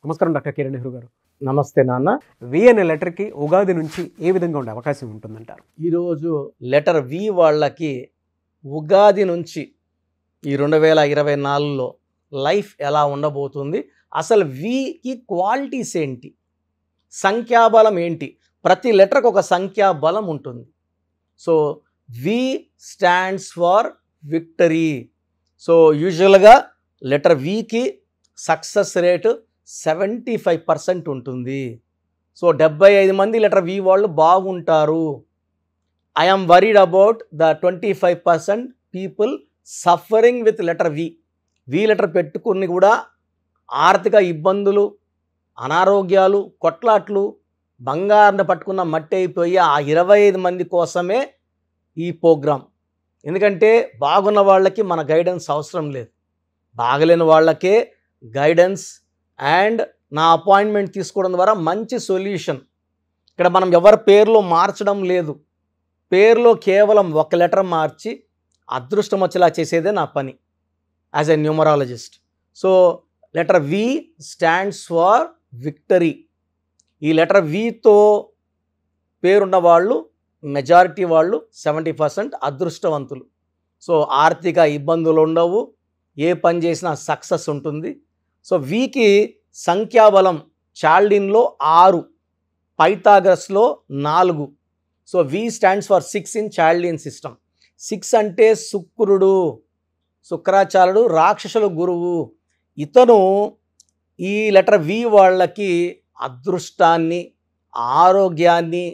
నమస్కారం డాక్టర్ కిరణ్ నెహ్రూ గారు. నమస్తే నాన్న. వి అనే లెటర్కి ఉగాది నుంచి ఏ విధంగా ఉండే అవకాశం ఉంటుందంటారు? ఈరోజు లెటర్ వి వాళ్ళకి ఉగాది నుంచి ఈ 2024లో లైఫ్ ఎలా ఉండబోతుంది, అసలు వికి క్వాలిటీస్ ఏంటి, సంఖ్యాబలం ఏంటి, ప్రతి లెటర్కి ఒక సంఖ్యాబలం ఉంటుంది. So V stands for victory. So యూజువల్గా లెటర్ వికి సక్సెస్ రేటు 75% ఉంటుంది. సో 75 మంది లెటర్ వి వాళ్ళు బాగుంటారు. I'm worried about the 25% people suffering with letter V. V letter పెట్టుకుని కూడా ఆర్థిక ఇబ్బందులు, అనారోగ్యాలు, కొట్లాట్లు, బంగారం పట్టుకున్న మట్టి అయిపోయి ఆ 25 మంది కోసమే ఈ ప్రోగ్రాం. ఎందుకంటే బాగున్న వాళ్ళకి మన గైడెన్స్ అవసరం లేదు, బాగలేని వాళ్ళకే గైడెన్స్ అండ్ నా అపాయింట్మెంట్ తీసుకోవడం ద్వారా మంచి సొల్యూషన్. ఇక్కడ మనం ఎవరి పేర్లో మార్చడం లేదు, పేర్లో కేవలం ఒక లెటర్ మార్చి అదృష్టం వచ్చేలా చేసేదే నా పని as a numerologist. So letter V stands for victory. ఈ లెటర్ వితో పేరున్న వాళ్ళు మెజారిటీ వాళ్ళు 70% అదృష్టవంతులు. సో ఆర్థిక ఇబ్బందులు ఉండవు, ఏ పని చేసినా సక్సెస్ ఉంటుంది. సో వీకి సంఖ్యాబలం చాల్డిన్లో 6, పైథాగరస్లో 4. So V stands for 6 in Chaldean system. 6 అంటే శుక్రుడు, శుక్రాచార్యుడు, రాక్షసుల గురువు. ఇతను ఈ లెటర్ వి వాళ్ళకి అదృష్టాన్ని, ఆరోగ్యాన్ని,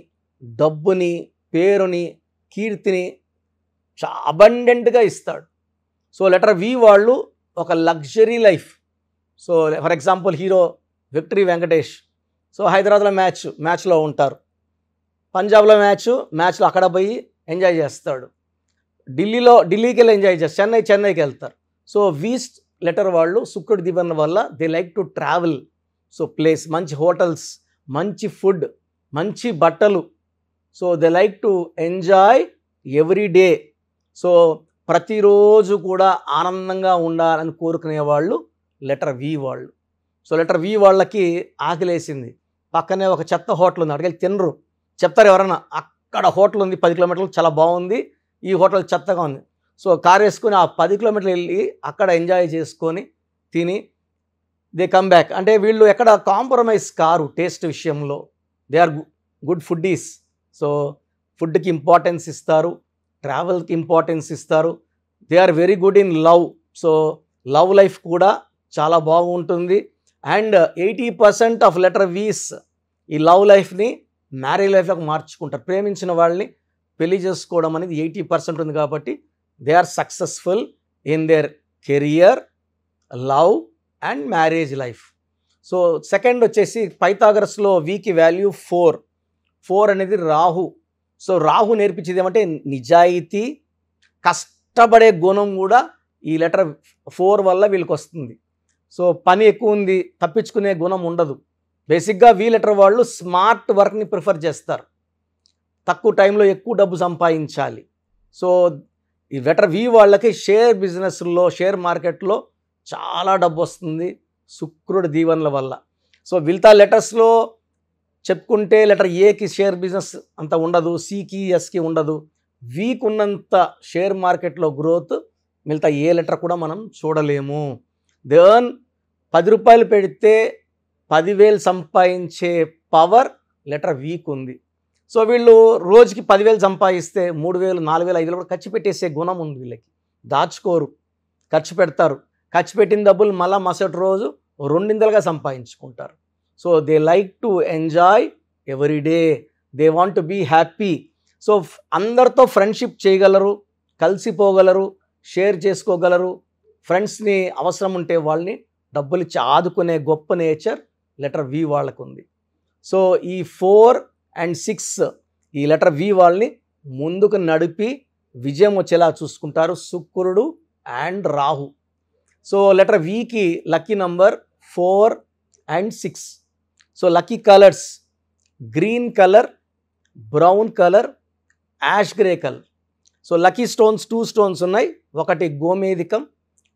డబ్బుని, పేరుని, కీర్తిని అబండెంట్గా ఇస్తాడు. సో లెటర్ వి వాళ్ళు ఒక luxury life. So for example hero victory Venkatesh. So హైదరాబాద్లో మ్యాచ్లో ఉంటారు, పంజాబ్లో మ్యాచ్లో అక్కడ పోయి ఎంజాయ్ చేస్తాడు, ఢిల్లీకి వెళ్ళి ఎంజాయ్ చేస్తారు, చెన్నైకి వెళ్తారు. సో వీస్ట్ లెటర్ వాళ్ళు శుక్రుడి దీవెన వల్ల they like to travel. So place, మంచి హోటల్స్, మంచి ఫుడ్, మంచి బట్టలు. So they like to enjoy every day. So ప్రతిరోజు కూడా ఆనందంగా ఉండాలని కోరుకునే వాళ్ళు లెటర్ వి వాళ్ళు. సో లెటర్ వి వాళ్ళకి ఆకలేసింది, పక్కనే ఒక చెత్త హోటల్ ఉంది, అక్కడికి తినరు. చెప్తారు ఎవరన్నా, అక్కడ హోటల్ ఉంది 10 కిలోమీటర్లు, చాలా బాగుంది, ఈ హోటల్ చెత్తగా ఉంది. సో కార్ వేసుకొని ఆ 10 కిలోమీటర్లు వెళ్ళి అక్కడ ఎంజాయ్ చేసుకొని తిని దే కమ్ బ్యాక్. అంటే వీళ్ళు ఎక్కడ కాంప్రమైజ్ కారు టేస్ట్ విషయంలో. They are good foodies. So ఫుడ్కి ఇంపార్టెన్స్ ఇస్తారు, ట్రావెల్కి ఇంపార్టెన్స్ ఇస్తారు. They are very good in love. So love life కూడా చాలా బాగుంటుంది. అండ్ 80% ఆఫ్ లెటర్ వీస్ ఈ లవ్ లైఫ్ని మ్యారేజ్ లైఫ్లోకి మార్చుకుంటారు. ప్రేమించిన వాళ్ళని పెళ్లి చేసుకోవడం అనేది 80% ఉంది కాబట్టి they are successful in their career, love and marriage life. So second వచ్చేసి పైథాగరస్లో వీకి వాల్యూ 4. 4 అనేది రాహు. సో రాహు నేర్పించేది ఏమంటే నిజాయితీ, కష్టపడే గుణం కూడా ఈ లెటర్ 4 వల్ల వీళ్ళకి వస్తుంది. సో పని ఎక్కువ ఉంది, తప్పించుకునే గుణం ఉండదు. బేసిక్గా వి లెటర్ వాళ్ళు స్మార్ట్ వర్క్ని ప్రిఫర్ చేస్తారు, తక్కువ టైంలో ఎక్కువ డబ్బు సంపాదించాలి. సో ఈ లెటర్ వి వాళ్ళకి షేర్ బిజినెస్లో, షేర్ మార్కెట్లో చాలా డబ్బు వస్తుంది శుక్రుడి దీవెనల వల్ల. సో మిగతా లెటర్స్లో చెప్పుకుంటే లెటర్ ఏకి షేర్ బిజినెస్ అంత ఉండదు, సికి, ఎస్కి ఉండదు. వీక్ ఉన్నంత షేర్ మార్కెట్లో గ్రోత్ మిగతా ఏ లెటర్ కూడా మనం చూడలేము. దెన్ 10 రూపాయలు పెడితే 10,000 సంపాదించే పవర్ లెటర్ వీక్ ఉంది. సో వీళ్ళు రోజుకి 10,000 సంపాదిస్తే 3,000, 4,000, 5,000 కూడా ఖర్చు పెట్టేసే గుణం ఉంది వీళ్ళకి. దాచుకోరు, ఖర్చు పెడతారు. ఖర్చు పెట్టిన డబ్బులు మళ్ళీ మరుసటి రోజు 2 సంపాదించుకుంటారు. So they like to enjoy every day, they want to be happy. So అందరితో ఫ్రెండ్షిప్ చేయగలరు, కలిసిపోగలరు, షేర్ చేసుకోగలరు. ఫ్రెండ్స్ని అవసరం ఉంటే వాళ్ళని డబ్బులు ఇచ్చి ఆదుకునే గొప్ప నేచర్ లెటర్ వి వాళ్ళకు ఉంది. సో ఈ 4 and 6 ఈ లెటర్ వి వాళ్ళని ముందుకు నడిపి విజయం వచ్చేలా చూసుకుంటారు శుక్రుడు అండ్ రాహు. సో లెటర్ వికి lucky number 4 and 6. So lucky colours green colour, brown colour, ash grey colour. So lucky stones 2 stones ఉన్నాయి. ఒకటి గోమేధికం,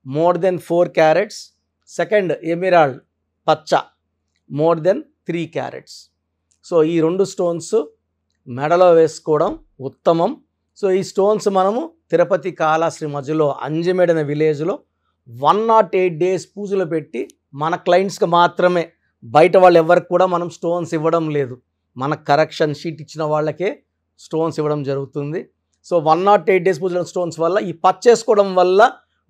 more than 4 carats. Second emerald, పచ్చ. More than 3 carats. సో ఈ 2 స్టోన్స్ మెడలో వేసుకోవడం ఉత్తమం. సో ఈ స్టోన్స్ మనము తిరుపతి కాళహస్తి మధ్యలో అంజమేడ్ అనే విలేజ్లో 108 days పూజలు పెట్టి మన క్లయింట్స్కి మాత్రమే, బయట వాళ్ళు ఎవరికి కూడా మనం స్టోన్స్ ఇవ్వడం లేదు. మన కరెక్షన్ షీట్ ఇచ్చిన వాళ్ళకే స్టోన్స్ ఇవ్వడం జరుగుతుంది. సో 108 days పూజల స్టోన్స్ వల్ల, ఈ పర్చేసుకోవడం వల్ల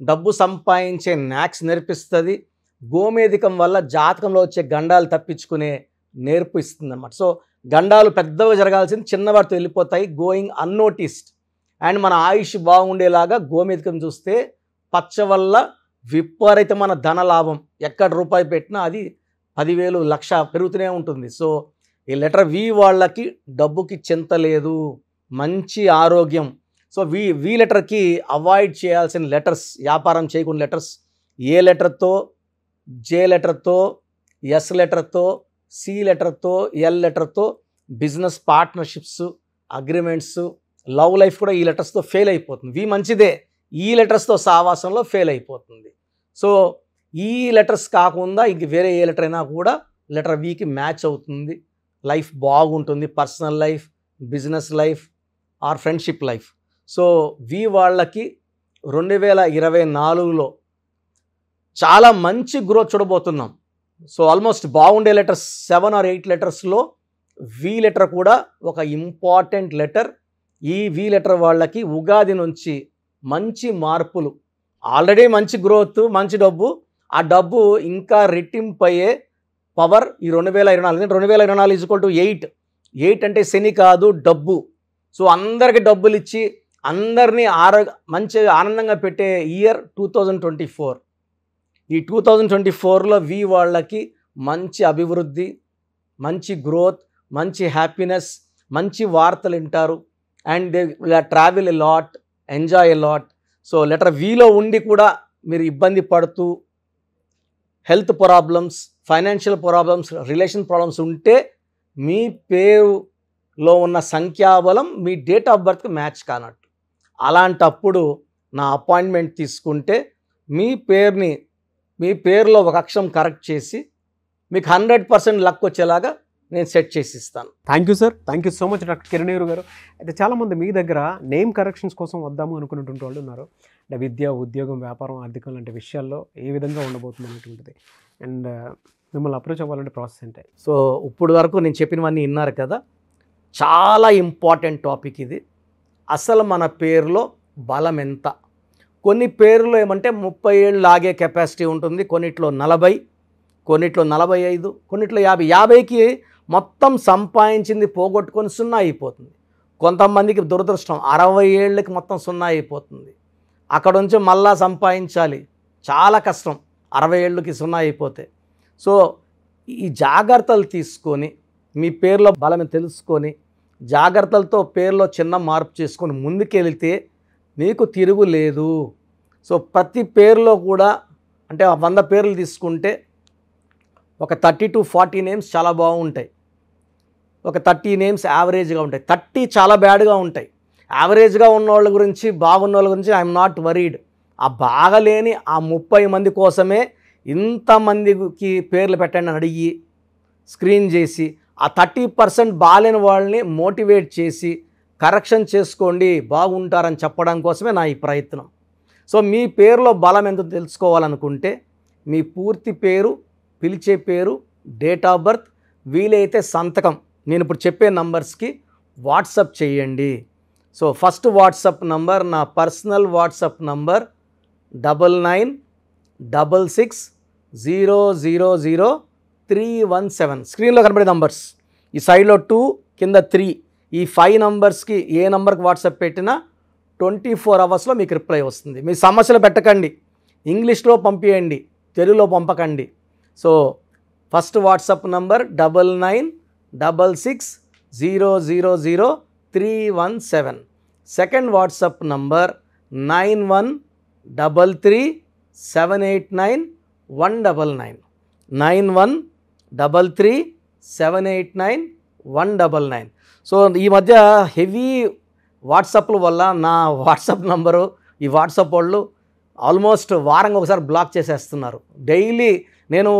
డబ్బు సంపాదించే న్యాక్స్ నేర్పిస్తుంది. గోమేధికం వల్ల జాతకంలో వచ్చే గండాలు తప్పించుకునే నేర్పు ఇస్తుంది అన్నమాట. సో గండాలు పెద్దవి జరగాల్సింది చిన్నవాటితో వెళ్ళిపోతాయి, గోయింగ్ అన్నోటిస్డ్. అండ్ మన ఆయుష్ బాగుండేలాగా గోమేధికం చూస్తే పచ్చ వల్ల విపరీతమైన ధన లాభం. ఎక్కడ రూపాయి పెట్టినా అది 10,000 లక్ష పెరుగుతూనే ఉంటుంది. సో ఈ లెటర్ వి వాళ్ళకి డబ్బుకి చింత లేదు, మంచి ఆరోగ్యం. సో వి లెటర్కి అవాయిడ్ చేయాల్సిన లెటర్స్, వ్యాపారం చేయకుండా లెటర్స్, ఏ లెటర్తో, జే లెటర్తో, ఎస్ లెటర్తో, సి లెటర్తో, ఎల్ లెటర్తో business partnerships, agreements, love life కూడా ఈ లెటర్స్తో ఫెయిల్ అయిపోతుంది. వి మంచిదే, ఈ లెటర్స్తో సావాసంలో ఫెయిల్ అయిపోతుంది. సో ఈ లెటర్స్ కాకుండా ఇంక వేరే ఏ లెటర్ అయినా కూడా లెటర్ వికి మ్యాచ్ అవుతుంది. లైఫ్ బాగుంటుంది, personal life, business life or friendship life. So V వాళ్ళకి 2024లో చాలా మంచి గ్రోత్ చూడబోతున్నాం. సో ఆల్మోస్ట్ బాగుండే లెటర్స్ 7 or 8 లెటర్స్లో వి లెటర్ కూడా ఒక ఇంపార్టెంట్ లెటర్. ఈ వి లెటర్ వాళ్ళకి ఉగాది నుంచి మంచి మార్పులు, ఆల్రెడీ మంచి గ్రోత్, మంచి డబ్బు, ఆ డబ్బు ఇంకా రెట్టింపు అయ్యే పవర్ ఈ 2024. 2024 = 8 అంటే శని కాదు, డబ్బు. సో అందరికి డబ్బులు ఇచ్చి అందరినీ మంచి ఆనందంగా పెట్టే ఇయర్ 2024. ఈ 2024లో వి వాళ్ళకి మంచి అభివృద్ధి, మంచి గ్రోత్, మంచి హ్యాపీనెస్, మంచి వార్తలు వింటారు. And they travel a lot, enjoy a lot. So letter విలో ఉండి కూడా మీరు ఇబ్బంది పడుతూ health problems, financial problems, relation problems ఉంటే మీ పేరులో ఉన్న సంఖ్యాబలం మీ డేట్ ఆఫ్ బర్త్కి మ్యాచ్ కానట్టు. అలాంటప్పుడు నా అపాయింట్మెంట్ తీసుకుంటే మీ పేరులో ఒక అక్షరం కరెక్ట్ చేసి మీకు 100% లక్ వచ్చేలాగా నేను సెట్ చేసి ఇస్తాను. Thank you sir, thank you so much doctor Kiran గారు. అయితే చాలామంది మీ దగ్గర నేమ్ కరెక్షన్స్ కోసం వద్దాము అనుకున్నటువంటి వాళ్ళు ఉన్నారు. అంటే విద్య, ఉద్యోగం, వ్యాపారం, ఆర్థికం లాంటి విషయాల్లో ఏ విధంగా ఉండబోతుంది అనేటువంటిది. అండ్ మిమ్మల్ని అప్రోచ్ అవ్వాలంటే ప్రాసెస్ ఏంటి? సో ఇప్పుడు వరకు నేను చెప్పినవన్నీ విన్నారు కదా, చాలా ఇంపార్టెంట్ టాపిక్ ఇది. అసలు మన పేరులో బలం ఎంత? కొన్ని పేర్లు ఏమంటే 30 ఏళ్ళు లాగే కెపాసిటీ ఉంటుంది, కొన్నిట్లో 40, కొన్నిట్లో 45, కొన్నిట్లో 50. 50కి మొత్తం సంపాదించింది పోగొట్టుకొని 0 అయిపోతుంది. కొంతమందికి దురదృష్టం 60 ఏళ్ళకి మొత్తం 0 అయిపోతుంది. అక్కడ నుంచి మళ్ళా సంపాదించాలి, చాలా కష్టం 60 ఏళ్ళకి 0 అయిపోతే. సో ఈ జాగ్రత్తలు తీసుకొని మీ పేరులో బలం తెలుసుకొని జాగ్రత్తలతో పేరులో చిన్న మార్పు చేసుకొని ముందుకెళ్తే మీకు తిరుగు లేదు. సో ప్రతి పేరులో కూడా అంటే 100 పేర్లు తీసుకుంటే ఒక 30 to 40 నేమ్స్ చాలా బాగుంటాయి, ఒక 30 నేమ్స్ యావరేజ్గా ఉంటాయి, 30 చాలా బ్యాడ్గా ఉంటాయి. యావరేజ్గా ఉన్న వాళ్ళ గురించి, బాగున్న వాళ్ళ గురించి ఐఎమ్ నాట్ వరీడ్. ఆ బాగలేని ఆ 30 మంది కోసమే ఇంతమందికి పేర్లు పెట్టండి అని అడిగి స్క్రీన్ చేసి ఆ 30% బాగాలేని వాళ్ళని మోటివేట్ చేసి కరెక్షన్ చేసుకోండి, బాగుంటారని చెప్పడం కోసమే నా ఈ ప్రయత్నం. సో మీ పేరులో బలం ఎంత తెలుసుకోవాలనుకుంటే మీ పూర్తి పేరు, పిలిచే పేరు, డేట్ ఆఫ్ బర్త్, వీలైతే సంతకం నేను ఇప్పుడు చెప్పే నంబర్స్కి వాట్సప్ చేయండి. సో ఫస్ట్ వాట్సప్ నంబర్, నా పర్సనల్ వాట్సప్ నంబర్ 9966000317. స్క్రీన్లో కనబడే నంబర్స్, ఈ సైడ్లో 2, కింద 3, ఈ 5 నంబర్స్కి ఏ నంబర్కి వాట్సాప్ పెట్టినా 24 అవర్స్లో మీకు రిప్లై వస్తుంది. మీ సమస్యలు పెట్టకండి, ఇంగ్లీష్లో పంపించండి, తెలుగులో పంపకండి. So first WhatsApp number 9966000317. Second WhatsApp number 9133789199. 9133789199. So ఈ మధ్య హెవీ వాట్సాప్ల వల్ల నా వాట్సాప్ నంబరు ఈ వాట్సాప్ వాళ్ళు ఆల్మోస్ట్ వారంగా ఒకసారి బ్లాక్ చేసేస్తున్నారు. డైలీ నేను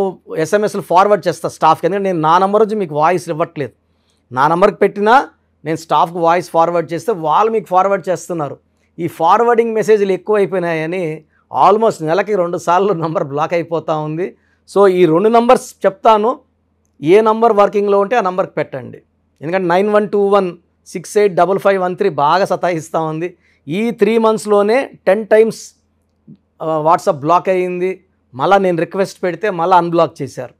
ఎస్ఎంఎస్లు ఫార్వర్డ్ చేస్తాను స్టాఫ్కి, ఎందుకంటే నేను నా నెంబర్ నుంచి మీకు వాయిస్ ఇవ్వట్లేదు. నా నెంబర్కి పెట్టినా నేను స్టాఫ్కి వాయిస్ ఫార్వర్డ్ చేస్తే వాళ్ళు మీకు ఫార్వర్డ్ చేస్తున్నారు. ఈ ఫార్వర్డింగ్ మెసేజ్లు ఎక్కువైపోయినాయని ఆల్మోస్ట్ నెలకి 2 సార్లు నంబర్ బ్లాక్ అయిపోతూ ఉంది. సో ఈ 2 నంబర్స్ చెప్తాను, ఏ నంబర్ వర్కింగ్లో ఉంటే ఆ నెంబర్కి పెట్టండి. ఎందుకంటే 9121685513 బాగా సతాయిస్తూ ఉంది. ఈ 3 monthsలోనే 10 times వాట్సాప్ బ్లాక్ అయ్యింది. మళ్ళీ నేను రిక్వెస్ట్ పెడితే మళ్ళీ అన్బ్లాక్ చేశారు.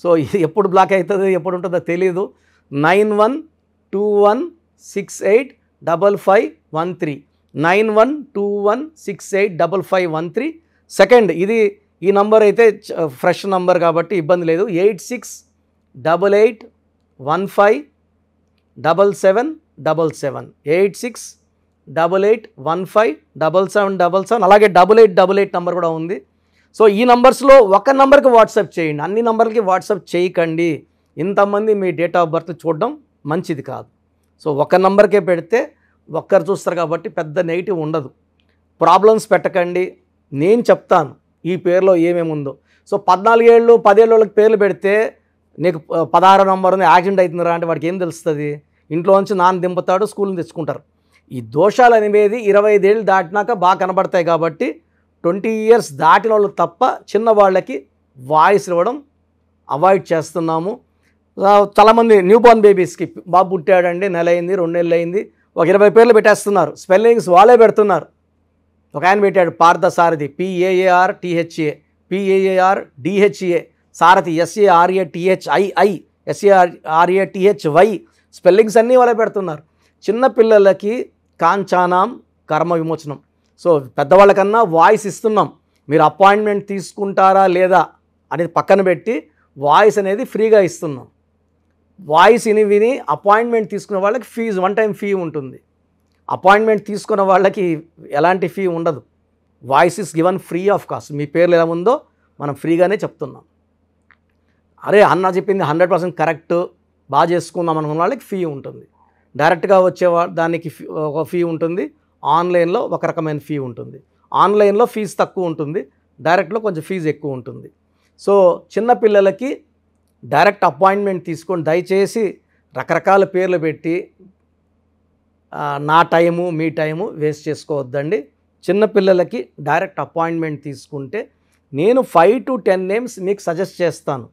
సో ఇది ఎప్పుడు బ్లాక్ అవుతుందో ఎప్పుడు ఉంటుందో తెలీదు. 9121685513 9121685513. సెకండ్ ఇది ఈ నంబర్ అయితే ఫ్రెష్ నంబర్ కాబట్టి ఇబ్బంది లేదు. 8688157777 8688157777 అలాగే 8888 నంబర్ కూడా ఉంది. సో ఈ నంబర్స్లో ఒక నంబర్కి వాట్సాప్ చేయండి, అన్ని నంబర్లకి వాట్సాప్ చేయకండి. ఇంతమంది మీ డేట్ ఆఫ్ బర్త్ చూడడం మంచిది కాదు. సో ఒక నంబర్కే పెడితే ఒక్కరు చూస్తారు కాబట్టి పెద్ద నెగిటివ్ ఉండదు. ప్రాబ్లమ్స్ పెట్టకండి, నేను చెప్తాను ఈ పేరులో ఏమేమి ఉందో. సో 14 ఏళ్ళు 10 ఏళ్ళ వాళ్ళకి పేర్లు పెడితే నీకు 16 నంబర్ ఉంది యాక్సిడెంట్ అవుతుందిరా అంటే వాడికి ఏం తెలుస్తుంది? ఇంట్లో నుంచి నాన్న దింపుతాడు, స్కూల్ని తెచ్చుకుంటారు. ఈ దోషాలు అనేవి 25 ఏళ్ళు దాటినాక బాగా కనబడతాయి కాబట్టి 20 years దాటిన వాళ్ళు తప్ప చిన్న వాళ్ళకి వాయిస్ ఇవ్వడం అవాయిడ్ చేస్తున్నాము. చాలామంది న్యూ బోర్న్ బేబీస్కి బాబు పుట్టాడండి, నెల అయింది 2 నెలలు అయింది, ఒక 20 పేర్లు పెట్టేస్తున్నారు. స్పెల్లింగ్స్ వాళ్ళే పెడుతున్నారు. ఒక ఆయన పెట్టాడు పార్థసారథి PAARTHA PAARDHA, సారథి SARATHII SARATHY, స్పెల్లింగ్స్ అన్నీ వాళ్ళే పెడుతున్నారు. చిన్నపిల్లలకి కాంచానాం కర్మ విమోచనం. సో పెద్దవాళ్ళకన్నా వాయిస్ ఇస్తున్నాం. మీరు అపాయింట్మెంట్ తీసుకుంటారా లేదా అనేది పక్కన పెట్టి వాయిస్ అనేది ఫ్రీగా ఇస్తున్నాం. వాయిస్ విని అపాయింట్మెంట్ తీసుకునే వాళ్ళకి ఫీజు 1 time ఫీ ఉంటుంది. అపాయింట్మెంట్ తీసుకున్న వాళ్ళకి ఎలాంటి ఫీ ఉండదు. Voice is given free of cost. మీ పేర్లు ఎలా ఉందో మనం ఫ్రీగానే చెప్తున్నాం. అరే అన్న చెప్పింది 100% కరెక్ట్, బాగా చేసుకుందాం అనుకున్న వాళ్ళకి ఫీ ఉంటుంది. డైరెక్ట్గా వచ్చే దానికి ఒక ఫీ ఉంటుంది, ఆన్లైన్లో ఒక రకమైన ఫీ ఉంటుంది. ఆన్లైన్లో ఫీజు తక్కువ ఉంటుంది, డైరెక్ట్లో కొంచెం ఫీజు ఎక్కువ ఉంటుంది. సో చిన్నపిల్లలకి డైరెక్ట్ అపాయింట్మెంట్ తీసుకొని దయచేసి రకరకాల పేర్లు పెట్టి నా టైము మీ టైము వేస్ట్ చేసుకోవద్దండి. చిన్నపిల్లలకి డైరెక్ట్ అపాయింట్మెంట్ తీసుకుంటే నేను 5 to 10 names మీకు సజెస్ట్ చేస్తాను.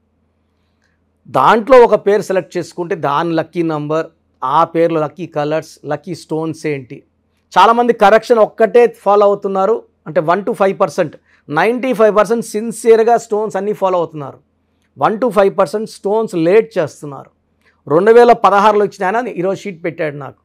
దాంట్లో ఒక పేరు సెలెక్ట్ చేసుకుంటే దాని లక్కీ నంబర్, ఆ పేర్లో లక్కీ కలర్స్, లక్కీ స్టోన్స్ ఏంటి. చాలామంది కరెక్షన్ ఒక్కటే ఫాలో అవుతున్నారు, అంటే 1 to 5%. 95% సిన్సియర్గా స్టోన్స్ అన్నీ ఫాలో అవుతున్నారు. 1 to 5% స్టోన్స్ లేట్ చేస్తున్నారు. 2016లో ఇచ్చిన ఆయన ఈరోజు షీట్ పెట్టాడు నాకు,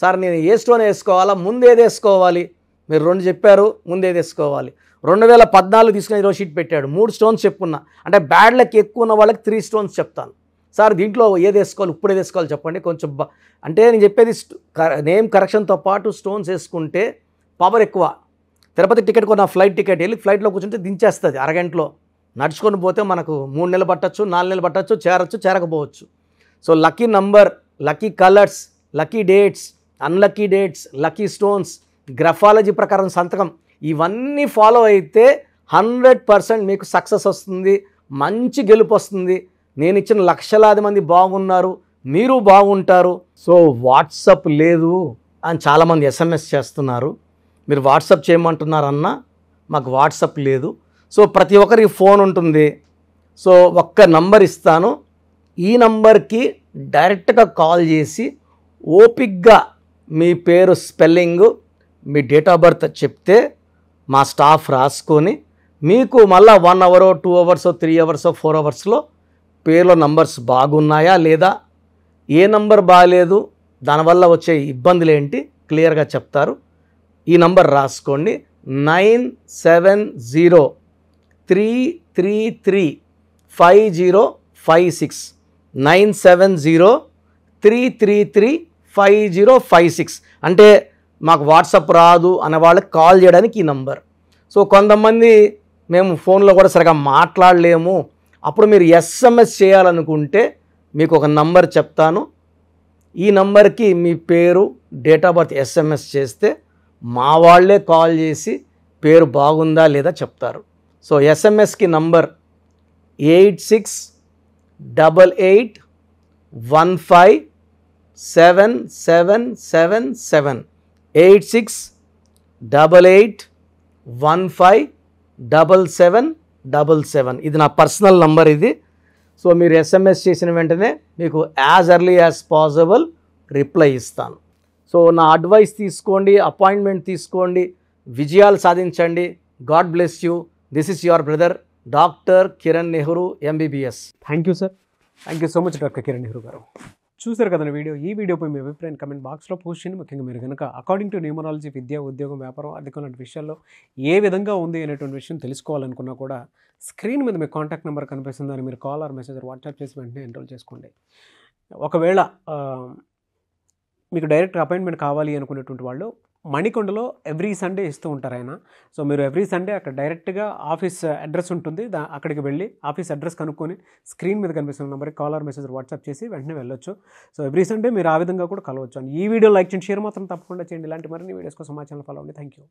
సార్ నేను ఏ స్టోన్ వేసుకోవాలా, ముందేది వేసుకోవాలి, మీరు 2 చెప్పారు, ముందేది వేసుకోవాలి. 2014 తీసుకుని ఈరోజు షీట్ పెట్టాడు, 3 స్టోన్స్ చెప్పున్నా. అంటే బ్యాడ్ లక్ ఎక్కువ ఉన్న వాళ్ళకి 3 స్టోన్స్ చెప్తాను. సార్ దీంట్లో ఏది వేసుకోవాలి, ఇప్పుడు ఏది వేసుకోవాలి చెప్పండి కొంచెం. అంటే నేను చెప్పేది నేమ్ కరెక్షన్తో పాటు స్టోన్స్ వేసుకుంటే పవర్ ఎక్కువ. తిరుపతి టికెట్ కొన్న ఫ్లైట్ టికెట్ వెళ్ళి ఫ్లైట్లో కూర్చుంటే దించేస్తుంది అరగంటలో. నడుచుకొని పోతే మనకు 3 నెలలు పట్టచ్చు, 4 నెలలు పట్టచ్చు, చేరచ్చు, చేరకపోవచ్చు. So lucky number, lucky colours, lucky dates, unlucky dates, lucky stones, graphology ప్రకారం సంతకం, ఇవన్నీ ఫాలో అయితే 100% మీకు సక్సెస్ వస్తుంది, మంచి గెలుపు వస్తుంది. నేను ఇచ్చిన లక్షలాది మంది బాగున్నారు, మీరు బాగుంటారు. సో వాట్సాప్ లేదు అని చాలామంది SMS చేస్తున్నారు. మీరు వాట్సాప్ చేయమంటున్నారన్నా, మాకు వాట్సాప్ లేదు. సో ప్రతి ఒక్కరికి ఫోన్ ఉంటుంది. సో ఒక్క నంబర్ ఇస్తాను, ఈ నంబర్కి డైరెక్ట్గా కాల్ చేసి ఓపిక్గా మీ పేరు spelling, me date of birth చెప్తే మా స్టాఫ్ రాసుకొని మీకు మళ్ళీ 1 hour 2 hours 3 hours 4 hours పేర్లో నంబర్స్ బాగున్నాయా లేదా, ఏ నంబర్ బాగాలేదు, దానివల్ల వచ్చే ఇబ్బందులు ఏంటి క్లియర్గా చెప్తారు. ఈ నంబర్ రాసుకోండి, 9703335056 9703335056. అంటే మాకు వాట్సాప్ రాదు అనే వాళ్ళకి కాల్ చేయడానికి ఈ నంబర్. సో కొంతమంది మేము ఫోన్లో కూడా సరిగా మాట్లాడలేము, అప్పుడు మీరు SMS చేయాలనుకుంటే మీకు ఒక నంబర్ చెప్తాను. ఈ నంబర్కి మీ పేరు, డేట్ ఆఫ్ బర్త్ SMS చేస్తే మా వాళ్ళే కాల్ చేసి పేరు బాగుందా లేదా చెప్తారు. సో SMSకి నంబర్ 8688157777 8688157777. ఇది నా పర్సనల్ నంబర్ ఇది. సో మీరు SMS చేసిన వెంటనే మీకు as early as possible reply ఇస్తాను. సో నా అడ్వైస్ తీసుకోండి, అపాయింట్మెంట్ తీసుకోండి, విజయాలు సాధించండి. God bless you. This is your brother doctor Kiran Nehru MBBS. Thank you sir. Thank you so much doctor Kiran Nehru garu. చూసారు కదండి వీడియో. ఈ వీడియోపై మీ అభిప్రాయం కమెంట్ బాక్స్లో పోస్ట్ చేయండి. ముఖ్యంగా మీరు కనుక అకార్డింగ్ టు న్యూమరాలజీ విద్య, ఉద్యోగం, వ్యాపారం, ఆర్థికం లాంటి విషయాల్లో ఏ విధంగా ఉంది అనేటువంటి విషయం తెలుసుకోవాలనుకున్నా కూడా స్క్రీన్ మీద మీ కాంటాక్ట్ నెంబర్ కనిపిస్తుంది. దాన్ని మీరు కాల్ ఆర్ మెసేజ్ వాట్సాప్ చేసి వెంటనే ఎన్రోల్ చేసుకోండి. ఒకవేళ మీకు డైరెక్ట్ అపాయింట్మెంట్ కావాలి అనుకునేటువంటి వాళ్ళు మణికొండలో ఎవ్రీ సండే ఇస్తూ ఉంటారు ఆయన. సో మీరు ఎవ్రీ సండే అక్కడ డైరెక్ట్గా ఆఫీస్ అడ్రస్ ఉంటుంది, అక్కడికి వెళ్ళి ఆఫీస్ అడ్రస్ కనుక్కొని స్క్రీన్ మీద కనిపిస్తున్న నెంబర్కి కాల్ ఆర్ మెసేజ్ వాట్సాప్ చేసి వెంటనే వెళ్ళొచ్చు. సో ఎవ్రీ సండే మీరు ఆ విధంగా కూడా కలవచ్చు. ఈ వీడియో లైక్ చేయండి, షేర్ మాత్రం తప్పకుండా చేయండి. ఇలాంటి మరిన్ని వీడియోస్ కోసం మా ఛానల్ ఫాలో అవ్వండి. Thank you.